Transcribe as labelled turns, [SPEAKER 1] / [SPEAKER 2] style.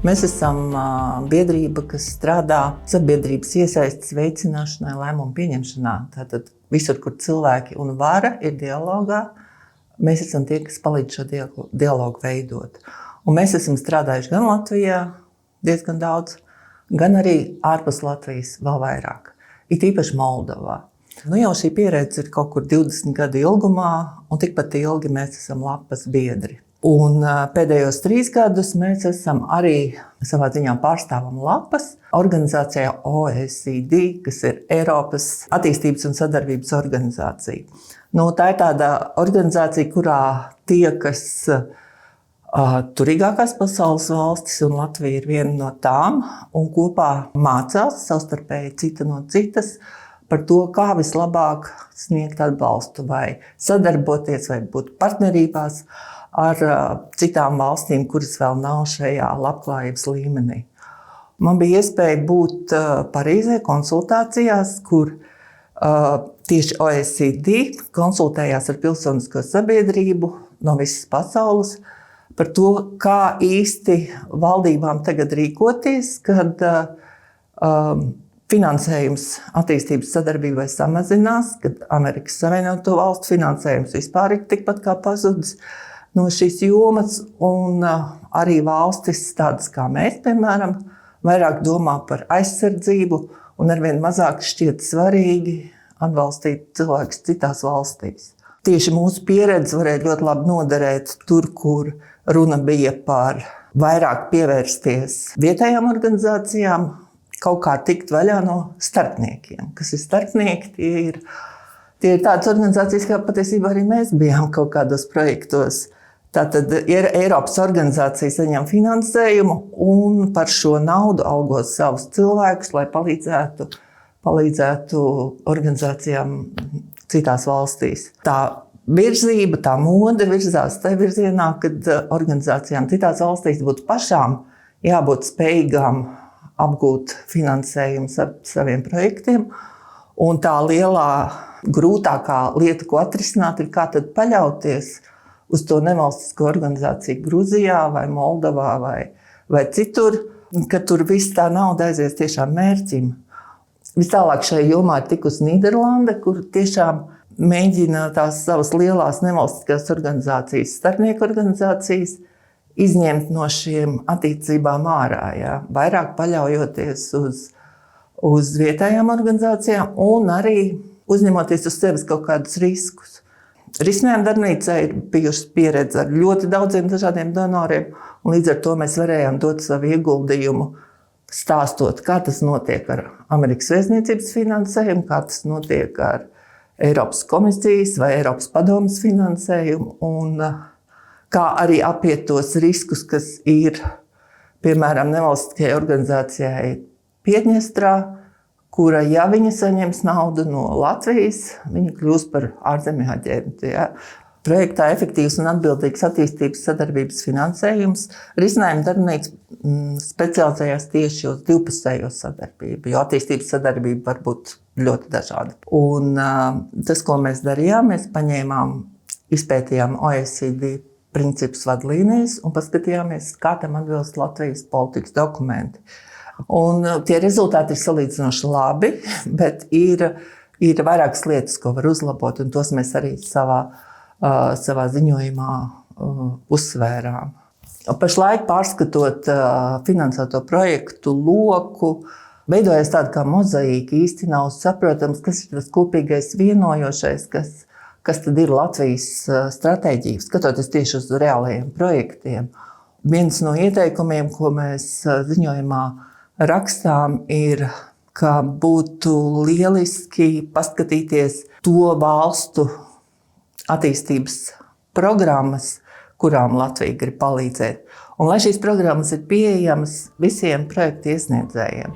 [SPEAKER 1] Mēs esam biedrība, kas strādā sabiedrības iesaistes veicināšanai, lēmumu pieņemšanā. Tātad visur, kur cilvēki un vara ir dialogā, mēs esam tie, kas palīdz šo dialogu veidot. Un mēs esam strādājuši gan Latvijā diezgan daudz, gan arī ārpus Latvijas vēl vairāk. It īpaši Moldovā. Jau šī pieredze ir kaut kur 20 gadu ilgumā, un tikpat ilgi mēs esam lapas biedri. Un pēdējos 3 gadus mēs esam arī savā ziņā pārstāvam lapas organizācijā OECD, kas ir Eiropas attīstības un sadarbības organizācija. Tā ir tāda organizācija, kurā tiekas turīgākās pasaules valstis, un Latvija ir viena no tām, un kopā mācās savstarpēji cita no citas par to, kā vislabāk sniegt atbalstu vai sadarboties vai būt partnerībās ar citām valstīm, kuras vēl nav šajā labklājības līmenī. Man bija iespēja būt Parīzē konsultācijās, kur tieši OECD konsultējās ar pilsonisko sabiedrību no visas pasaules par to, kā īsti valdībām tagad rīkoties, kad finansējums attīstības sadarbībai samazinās, kad Amerikas Savienoto Valstu finansējums vispār ir tikpat kā pazudis no šīs jomas, un arī valstis tādas kā mēs, piemēram, vairāk domā par aizsardzību un arvien mazāk šķiet svarīgi atbalstīt cilvēkus citās valstīs. Tieši mūsu pieredze varēja ļoti labi noderēt tur, kur runa bija par vairāk pievērsties vietējām organizācijām, kaut kā tikt vaļā no starpniekiem. Kas ir starpnieki? Tie ir tādas organizācijas, kā patiesībā arī mēs bijām kaut kādos projektos. Tātad Eiropas organizācija saņem finansējumu un par šo naudu algos savus cilvēkus, lai palīdzētu organizācijām citās valstīs. Tā virzība, tā mode virzās tajā virzienā, kad organizācijām citās valstīs būtu pašām jābūt spējīgām apgūt finansējumu saviem projektiem. Un tā lielā, grūtākā lieta, ko atrisināt, ir kā tad paļauties uz to nevalstisko organizāciju Gruzijā vai Moldovā vai citur, ka tur viss tā nauda aizies tiešām mērķim. Vistālāk šajā jomā ir tikusi Nīderlande, kur tiešām mēģina tās savas lielās nevalstiskās organizācijas, starpnieku organizācijas, izņemt no šiem attiecībām ārā, ja? Vairāk paļaujoties uz vietējām organizācijām un arī uzņemoties uz sevis kaut kādus riskus. Risinājuma darbnīcā ir bijusi pieredze ar ļoti daudziem dažādiem donoriem, un līdz ar to mēs varējām dot savu ieguldījumu, stāstot, kā tas notiek ar Amerikas Vēstniecības finansējumu, kā tas notiek ar Eiropas komisijas vai Eiropas padomes finansējumu, un kā arī apiet tos riskus, kas ir, piemēram, nevalstiskajai organizācijai Piedņestrā, kura, ja viņa saņems naudu no Latvijas, viņa kļūs par ārzemju aģentu. Ja? Projektā efektīvs un atbildīgs attīstības sadarbības finansējums risinājuma darbnīca specializējās tieši uz divpusējo sadarbību, jo attīstības sadarbība var būt ļoti dažāda. Un tas, ko mēs darījām, mēs paņēmām, izpētījām OECD principus vadlīnijas un paskatījāmies, kā tam atbilst Latvijas politikas dokumenti. Un tie rezultāti ir salīdzinoši labi, bet ir vairākas lietas, ko var uzlabot, un tos mēs arī savā ziņojumā uzsvērām. Pašlaik pārskatot finansēto projektu loku, veidojas tāda kā mozaīka, īsti nav saprotams, kas ir tas kopīgais vienojošais, kas tad ir Latvijas stratēģija, skatoties tieši uz reālajiem projektiem. Viens no ieteikumiem, ko mēs ziņojumā rakstām, ir, ka būtu lieliski paskatīties to valstu attīstības programmas, kurām Latvija grib palīdzēt. Un lai šīs programmas ir pieejamas visiem projektu iesniedzējiem.